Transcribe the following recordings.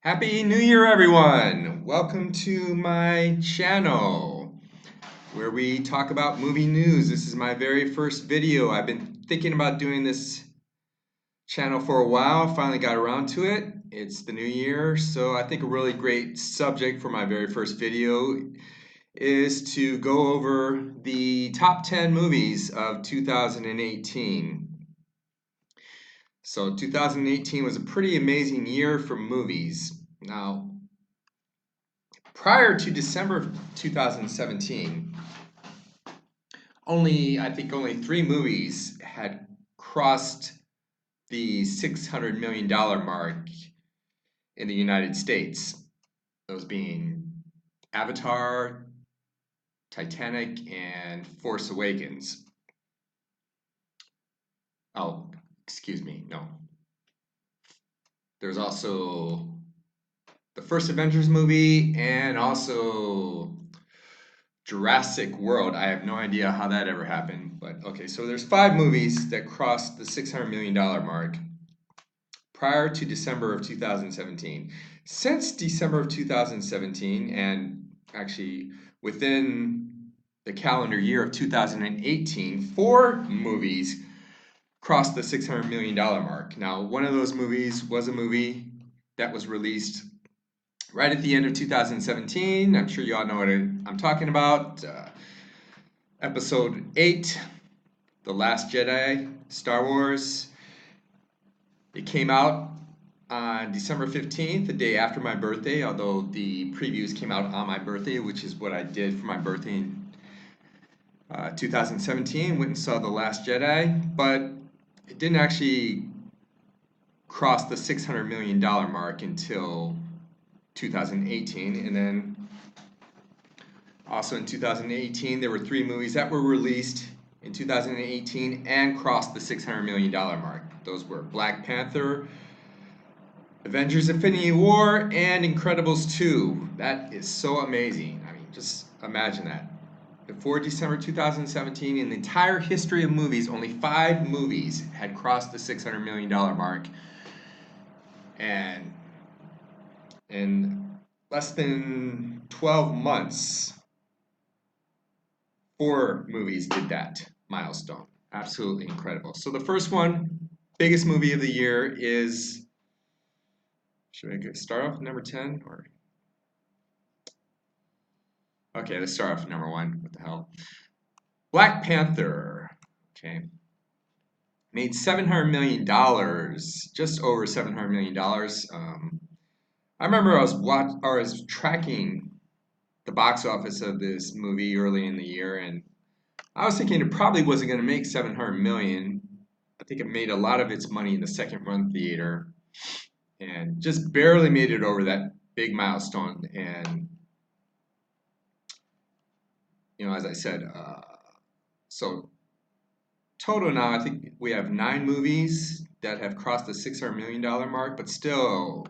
Happy New Year, everyone! Welcome to my channel where we talk about movie news. This is my very first video. I've been thinking about doing this channel for a while. Finally got around to it. It's the new year, so I think a really great subject for my very first video is to go over the top 10 movies of 2018. So 2018 was a pretty amazing year for movies. Now, prior to December of 2017, I think only three movies had crossed the $600 million mark in the United States. Those being Avatar, Titanic, and Force Awakens. Oh, excuse me, no. There's also the first Avengers movie and also Jurassic World. I have no idea how that ever happened, but okay, so there's five movies that crossed the $600 million mark prior to December of 2017. Since December of 2017, and actually within the calendar year of 2018, four movies crossed the $600 million mark. Now, one of those movies was a movie that was released right at the end of 2017. I'm sure you all know what I'm talking about. Episode 8, The Last Jedi, Star Wars. It came out on December 15th, the day after my birthday, although the previews came out on my birthday, which is what I did for my birthday in 2017. Went and saw The Last Jedi, but it didn't actually cross the $600 million mark until 2018. And then also in 2018, there were three movies that were released in 2018 and crossed the $600 million mark. Those were Black Panther, Avengers Infinity War, and Incredibles 2. That is so amazing. I mean, just imagine that. Before December 2017, in the entire history of movies, only five movies had crossed the $600 million mark. And in less than 12 months, four movies did that milestone. Absolutely incredible. So the first one, biggest movie of the year is, should I start off with number 10 or? Okay, let's start off with number 1. What the hell? Black Panther. Okay. Made $700 million, just over $700 million. I remember I was tracking the box office of this movie early in the year, and I was thinking it probably wasn't going to make 700 million. I think it made a lot of its money in the second run theater and just barely made it over that big milestone. And, as I said, so total now, I think we have 9 movies that have crossed the $600 million mark, but still,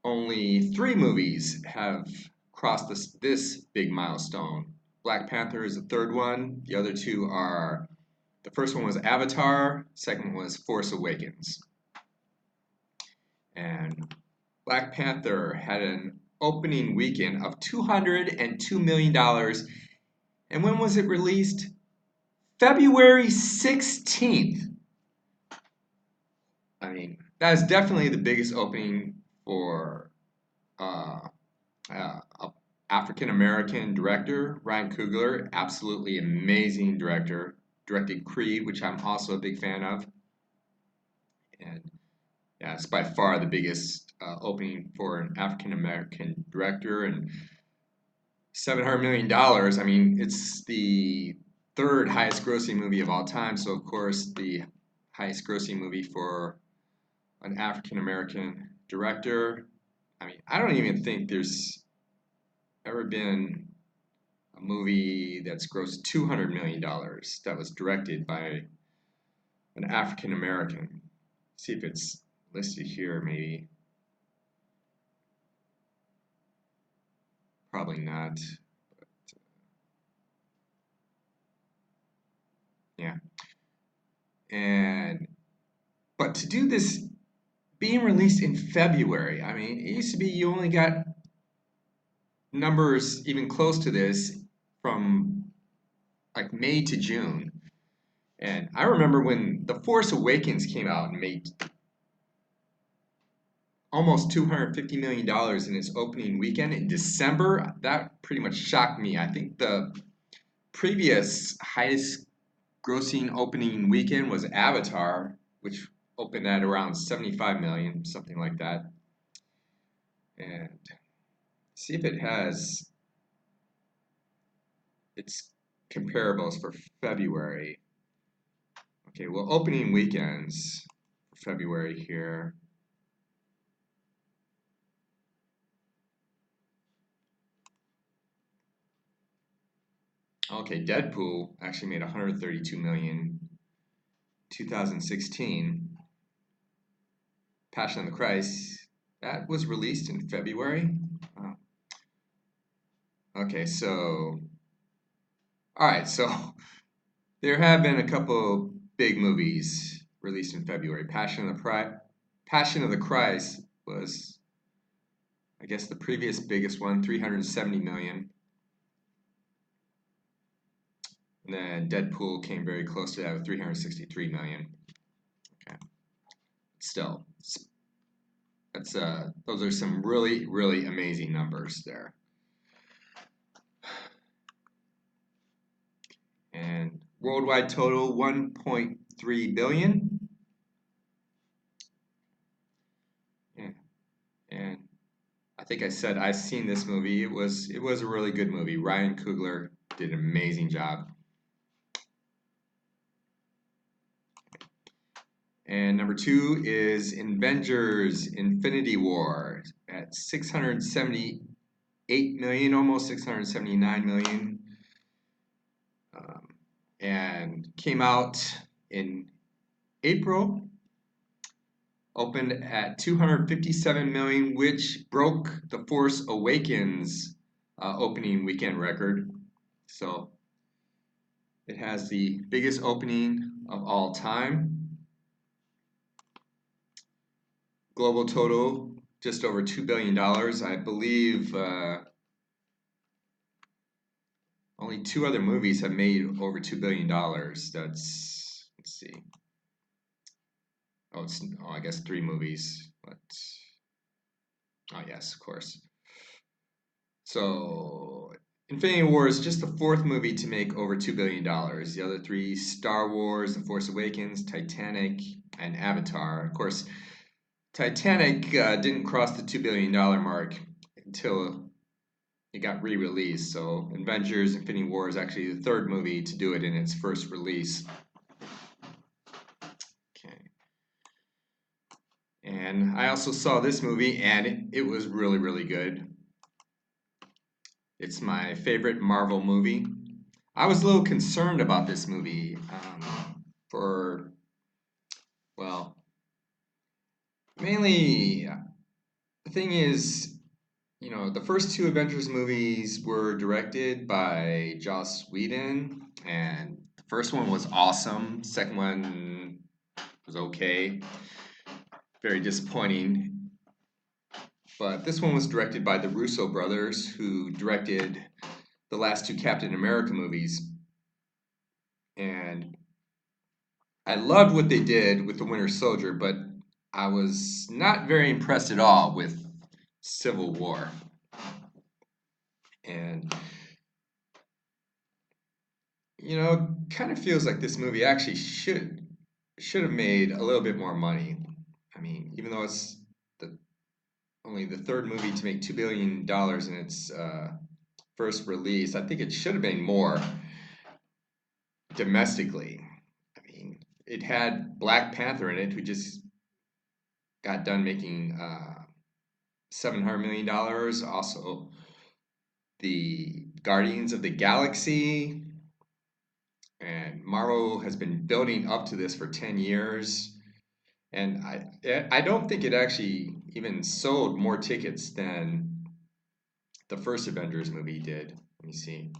only 3 movies have crossed this big milestone. Black Panther is the third one. The other two are, the first one was Avatar, second one was Force Awakens. And Black Panther had an opening weekend of $202 million. And when was it released? February 16th. I mean, that is definitely the biggest opening for African American director, Ryan Coogler. Absolutely amazing director. Directed Creed, which I'm also a big fan of. And yeah, it's by far the biggest opening for an African American director. And $700 million. I mean, it's the third highest grossing movie of all time. So, of course, the highest grossing movie for an African American director. I mean, I don't even think there's ever been a movie that's grossed $200 million that was directed by an African American. See if it's listed here, maybe. Probably not. But, yeah. But to do this being released in February. I mean, it used to be you only got numbers even close to this from like May to June. And I remember when The Force Awakens came out and made almost $250 million in its opening weekend in December. That pretty much shocked me. I think the previous highest grossing opening weekend was Avatar, which opened at around 75 million, something like that. And see if it has its comparables for February. Okay, well, opening weekends for February here. Okay, Deadpool actually made 132 million 2016. Passion of the Christ, that was released in February. Oh. Okay, so all right, so there have been a couple big movies released in February. Passion of the Christ was, I guess, the previous biggest one, 370 million. And then Deadpool came very close to that with 363 million. Okay. Still, that's those are some really, really amazing numbers there. And worldwide total 1.3 billion. Yeah. And I think I said I've seen this movie. It was a really good movie. Ryan Coogler did an amazing job. And number 2 is Avengers Infinity War at 678 million, almost 679 million. And came out in April, opened at 257 million, which broke the Force Awakens opening weekend record. So it has the biggest opening of all time. Global total just over $2 billion. I believe only 2 other movies have made over $2 billion. That's, let's see. Oh, I guess 3 movies. But, oh, yes, of course. So, Infinity War is just the 4th movie to make over $2 billion. The other 3, Star Wars, The Force Awakens, Titanic, and Avatar. Of course, Titanic didn't cross the $2 billion mark until it got re-released. So Avengers Infinity War is actually the 3rd movie to do it in its first release. Okay. And I also saw this movie and it was really, really good. It's my favorite Marvel movie. I was a little concerned about this movie for, well, mainly the thing is, you know, the first 2 Avengers movies were directed by Joss Whedon, and the first one was awesome. Second one was okay, very disappointing. But this one was directed by the Russo brothers, who directed the last 2 Captain America movies. And I loved what they did with the Winter Soldier, but I was not very impressed at all with Civil War. And you know, kind of feels like this movie actually should have made a little bit more money. I mean, even though it's the only the 3rd movie to make $2 billion in its first release, I think it should have made more domestically. I mean, it had Black Panther in it, who just got done making $700 million. Also, the Guardians of the Galaxy. And Marvel has been building up to this for 10 years. And I don't think it actually even sold more tickets than the first Avengers movie did. Let me see.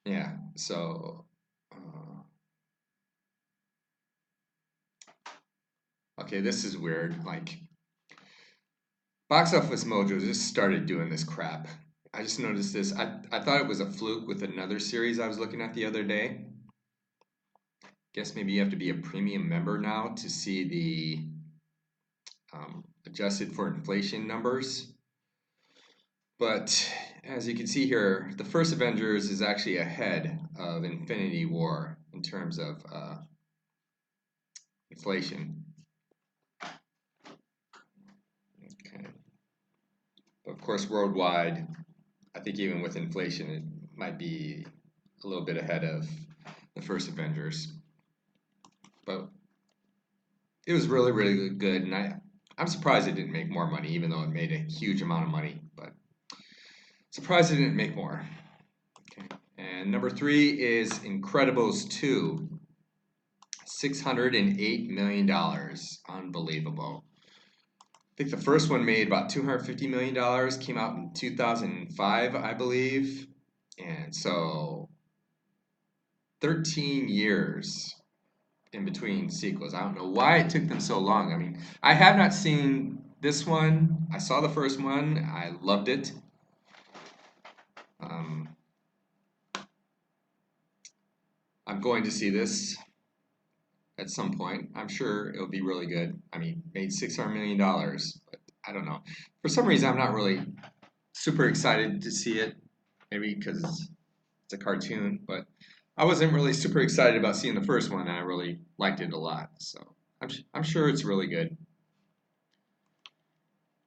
Yeah, so Okay, this is weird. Like, Box Office Mojo just started doing this crap. I just noticed this. I thought it was a fluke with another series I was looking at the other day. Guess maybe you have to be a premium member now to see the adjusted for inflation numbers. But as you can see here, the first Avengers is actually ahead of Infinity War in terms of inflation. Okay. But of course, worldwide, I think even with inflation, it might be a little bit ahead of the first Avengers. But it was really, really good, and I'm surprised it didn't make more money, even though it made a huge amount of money. But surprised it didn't make more. Okay. And number 3 is Incredibles 2. $608 million. Unbelievable. I think the first one made about $250 million, came out in 2005, I believe. And so 13 years in between sequels. I don't know why it took them so long. I mean, I have not seen this one. I saw the first one. I loved it. I'm going to see this at some point. I'm sure it'll be really good. I mean, made $600 million, but I don't know. For some reason, I'm not really super excited to see it. Maybe because it's a cartoon, but I wasn't really super excited about seeing the first one. I really liked it a lot, so I'm sure it's really good.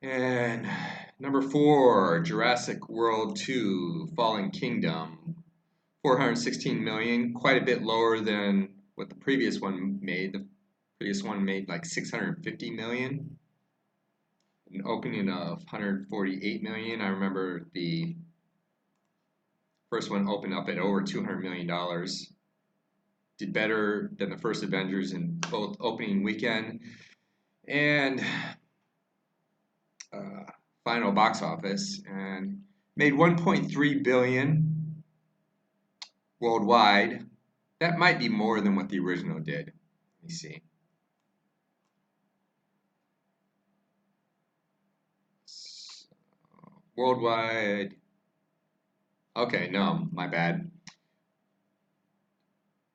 And number 4, Jurassic World 2: Fallen Kingdom, 416 million, quite a bit lower than what the previous one made. The previous one made like 650 million, an opening of 148 million. I remember the first one opened up at over $200 million. Did better than the first Avengers in both opening weekend and final box office, and made 1.3 billion worldwide. That might be more than what the original did. Let me see. So, worldwide. Okay, no, my bad.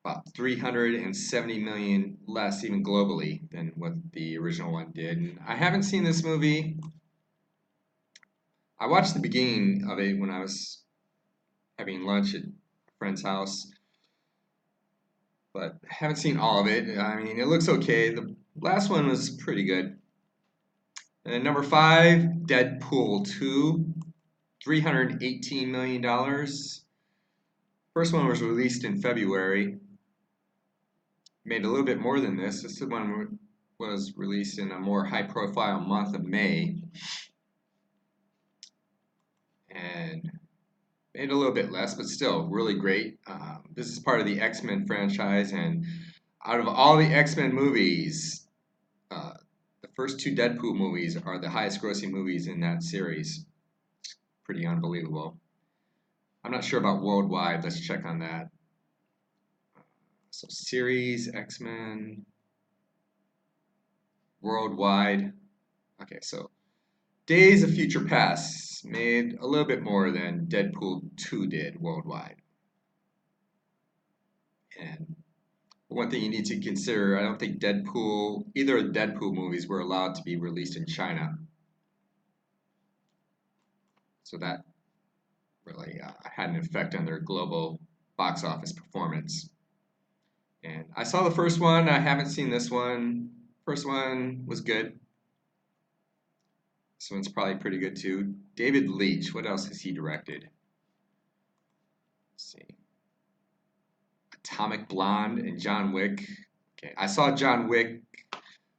About 370 million less, even globally, than what the original one did. And I haven't seen this movie. I watched the beginning of it when I was having lunch at a friend's house, but haven't seen all of it. I mean, it looks okay. The last one was pretty good. And then number 5, Deadpool 2, $318 million. First one was released in February. Made a little bit more than this. This one was released in a more high-profile month of May. And made a little bit less, but still really great. This is part of the X-Men franchise, and out of all the X-Men movies, the first 2 Deadpool movies are the highest grossing movies in that series. Pretty unbelievable. I'm not sure about worldwide. Let's check on that. So series, X-Men, worldwide. Okay, so Days of Future Past made a little bit more than Deadpool 2 did worldwide. And one thing you need to consider, I don't think either of the Deadpool movies were allowed to be released in China. So that really had an effect on their global box office performance. And I saw the first one. I haven't seen this one. First one was good. This one's probably pretty good too. David Leitch. What else has he directed? Let's see. Atomic Blonde and John Wick. Okay, I saw John Wick.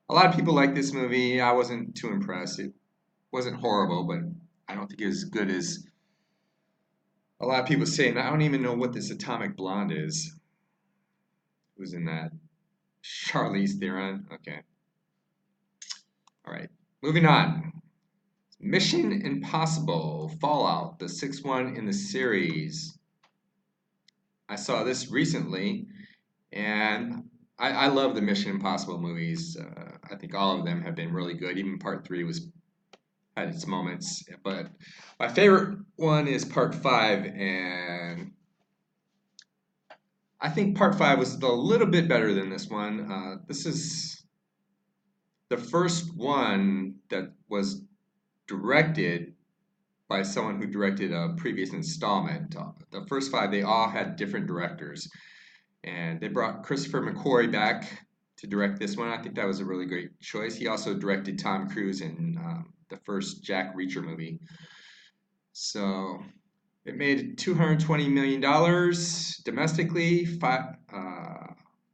A lot of people like this movie. I wasn't too impressed. It wasn't horrible, but I don't think it was as good as a lot of people say. And I don't even know what this Atomic Blonde is. Who's in that? Charlize Theron. Okay. All right. Moving on. Mission Impossible Fallout, the 6th one in the series. I saw this recently, and I love the Mission Impossible movies. I think all of them have been really good. Even Part 3 was had its moments, but my favorite one is Part 5, and I think Part 5 was a little bit better than this one. This is the first one that was directed by someone who directed a previous installment. The first five, they all had different directors. And they brought Christopher McQuarrie back to direct this one. I think that was a really great choice. He also directed Tom Cruise in the first Jack Reacher movie. So it made $220 million domestically.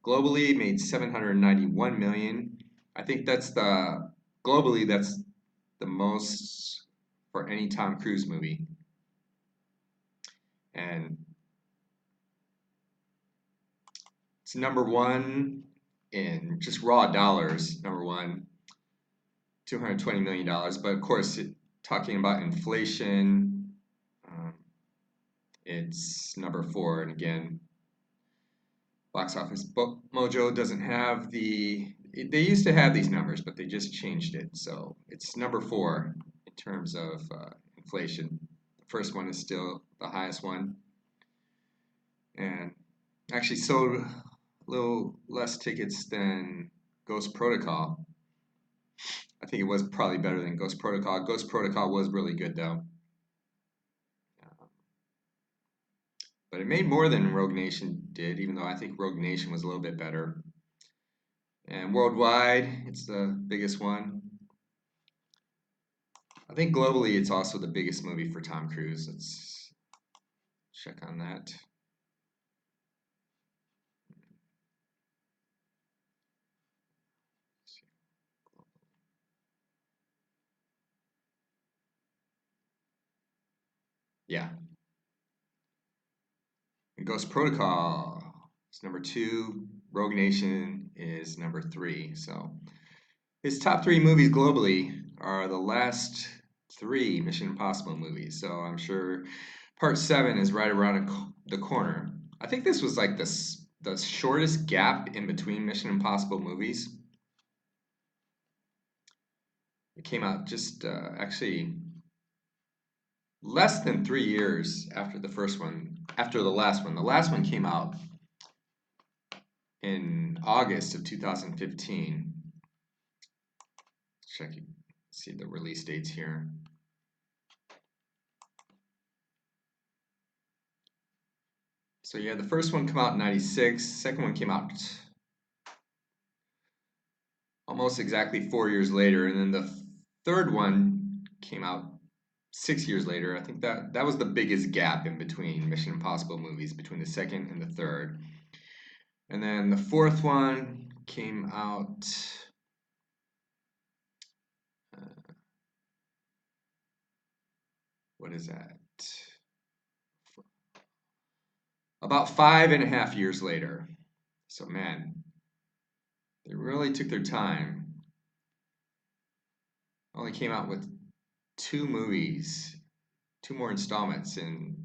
Globally, made $791 million. I think that's globally, that's the most for any Tom Cruise movie. And it's number one in just raw dollars, number one, $220 million. But of course, talking about inflation, it's number four. And again, Box Office Mojo doesn't have they used to have these numbers, but they just changed it. So it's number four in terms of inflation. The first one is still the highest one. And actually sold a little less tickets than Ghost Protocol. I think it was probably better than Ghost Protocol. Ghost Protocol was really good though. But it made more than Rogue Nation did, even though I think Rogue Nation was a little bit better. And worldwide, it's the biggest one. I think globally, it's also the biggest movie for Tom Cruise. Let's check on that. Yeah. And Ghost Protocol is number two. Rogue Nation is number three. So his top three movies globally are the last three Mission Impossible movies. So I'm sure Part 7 is right around the corner. I think this was like the shortest gap in between Mission Impossible movies. It came out just actually less than 3 years after the first one, after the last one. The last one came out in August of 2015. Check, see the release dates here. So yeah, the first one came out in 96, second one came out almost exactly 4 years later, and then the third one came out 6 years later. I think that was the biggest gap in between Mission Impossible movies, between the second and the third. And then the fourth one came out what is that? About 5.5 years later. So man, they really took their time. Only came out with two movies, two more installments in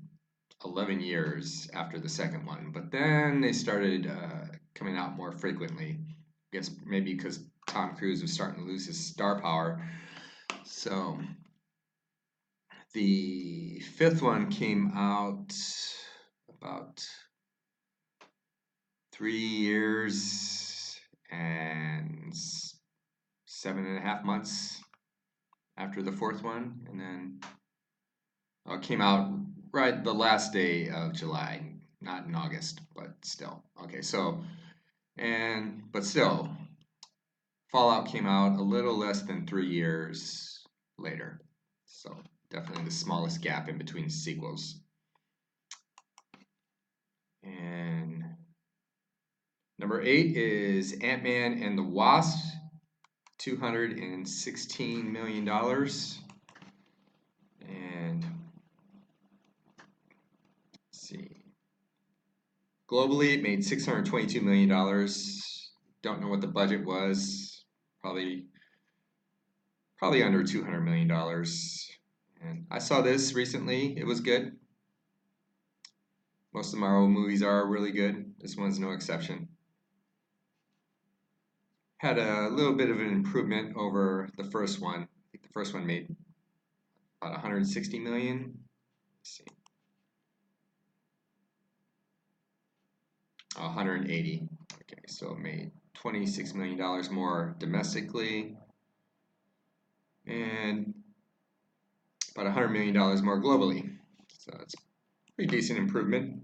11 years after the second one. But then they started coming out more frequently. I guess maybe because Tom Cruise was starting to lose his star power. So the fifth one came out about 3 years and 7.5 months after the fourth one, and then it came out right the last day of July, not in August, but still. Okay, so but still, Fallout came out a little less than 3 years later, so definitely the smallest gap in between sequels. And number 8 is Ant-Man and the Wasp, $216 million. And let's see. Globally, it made $622 million. Don't know what the budget was. Probably under $200 million. And I saw this recently. It was good. Most of the Marvel movies are really good. This one's no exception. had a little bit of an improvement over the first one. I think the first one made about 160 million. Let's see, 180. Okay, so it made $26 million more domestically and about $100 million more globally. So that's a pretty decent improvement.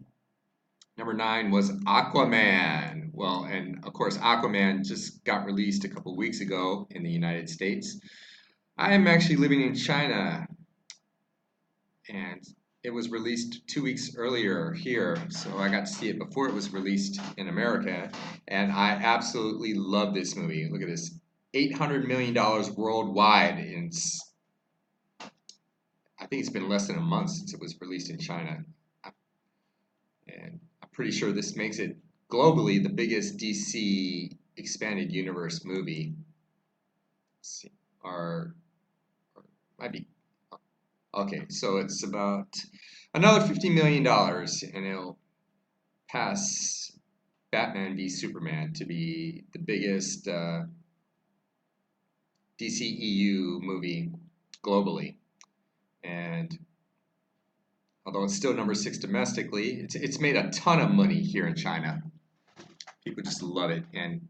Number 9 was Aquaman. Well, and of course, Aquaman just got released a couple weeks ago in the United States. I am actually living in China, and it was released 2 weeks earlier here, so I got to see it before it was released in America, and I absolutely love this movie. Look at this, $800 million worldwide, and I think it's been less than a month since it was released in China, and I'm pretty sure this makes it globally the biggest DC expanded universe movie. Let's see, or might be okay. So it's about another $50 million, and it'll pass Batman v Superman to be the biggest DCEU movie globally. And although it's still number 6 domestically, it's made a ton of money here in China. People just love it, and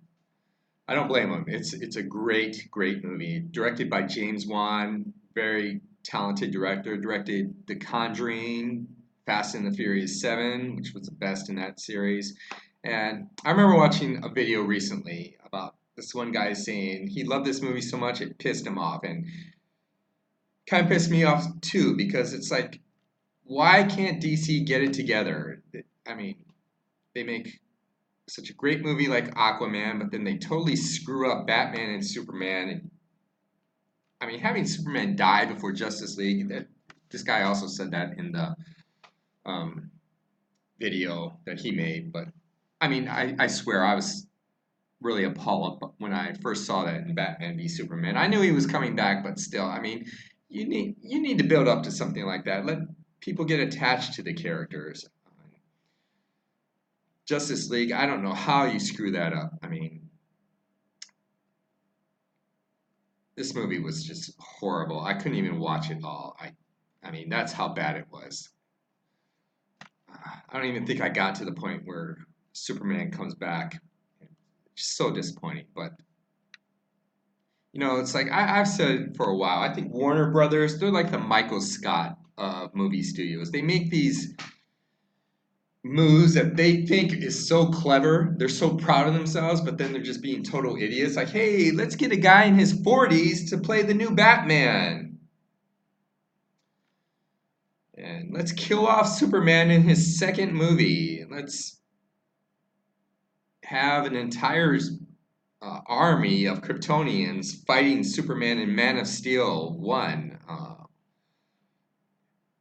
I don't blame them. It's a great movie, directed by James Wan, very talented director. Directed The Conjuring, Fast and the Furious 7, which was the best in that series. And I remember watching a video recently about this one guy saying he loved this movie so much it pissed him off, and kind of pissed me off too, because it's like, why can't DC get it together? I mean, they make such a great movie like Aquaman, but then they totally screw up Batman and Superman. And I mean, having Superman die before Justice League, this guy also said that in the um, video that he made. But I mean, I swear I was really appalled when I first saw that in Batman v Superman. I knew he was coming back, but still, I mean, you need to build up to something like that. Let people get attached to the characters. Justice League, I don't know how you screw that up. I mean, this movie was just horrible. I couldn't even watch it all. I mean, that's how bad it was. I don't even think I got to the point where Superman comes back. It's so disappointing. But it's like I've said it for a while. I think Warner Brothers, they're like the Michael Scott of movie studios. They make these moves that they think is so clever. They're so proud of themselves, but then they're just being total idiots. Like, hey, let's get a guy in his 40s to play the new Batman. And let's kill off Superman in his second movie. Let's have an entire army of Kryptonians fighting Superman in Man of Steel 1.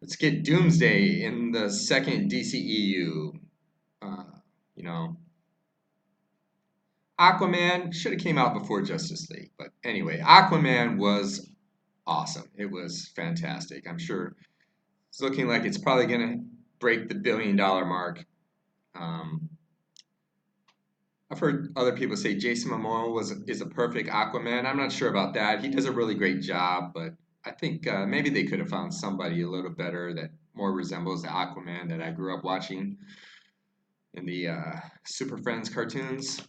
Let's get Doomsday in the second DCEU. Uh, you know, Aquaman should have came out before Justice League, but anyway, Aquaman was awesome. It was fantastic. I'm sure it's looking like it's probably gonna break the $1 billion mark. Um, I've heard other people say Jason Momoa is a perfect Aquaman. I'm not sure about that. He does a really great job, but I think maybe they could have found somebody a little better that more resembles the Aquaman that I grew up watching in the Super Friends cartoons.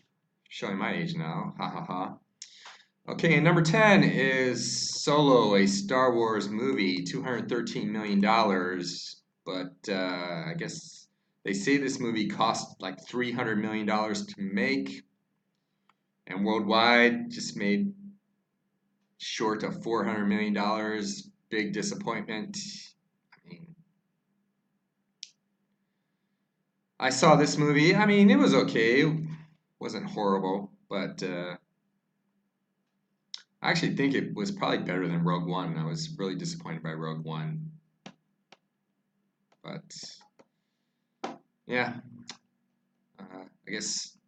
Showing my age now. Ha ha ha. Okay, and number 10 is Solo, a Star Wars movie, $213 million. But I guess they say this movie cost like $300 million to make, and worldwide just made short of $400 million. Big disappointment. I mean, I saw this movie. I mean, it was okay. It wasn't horrible, but I actually think it was probably better than Rogue One. I was really disappointed by Rogue One. But yeah, I guess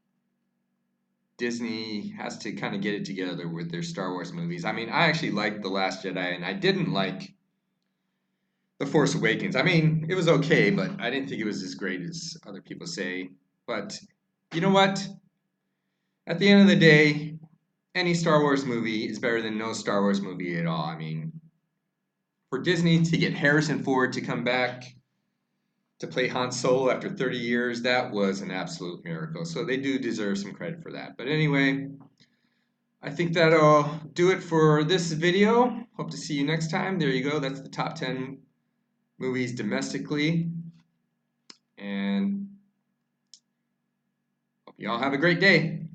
Disney has to kind of get it together with their Star Wars movies. I mean, I actually liked The Last Jedi, and I didn't like The Force Awakens. I mean, it was okay, but I didn't think it was as great as other people say. But you know what? At the end of the day, any Star Wars movie is better than no Star Wars movie at all. I mean, for Disney to get Harrison Ford to come back to play Han Solo after 30 years, that was an absolute miracle. So they do deserve some credit for that. But anyway, I think that'll do it for this video. Hope to see you next time. There you go. That's the top 10 movies domestically. And hope you all have a great day.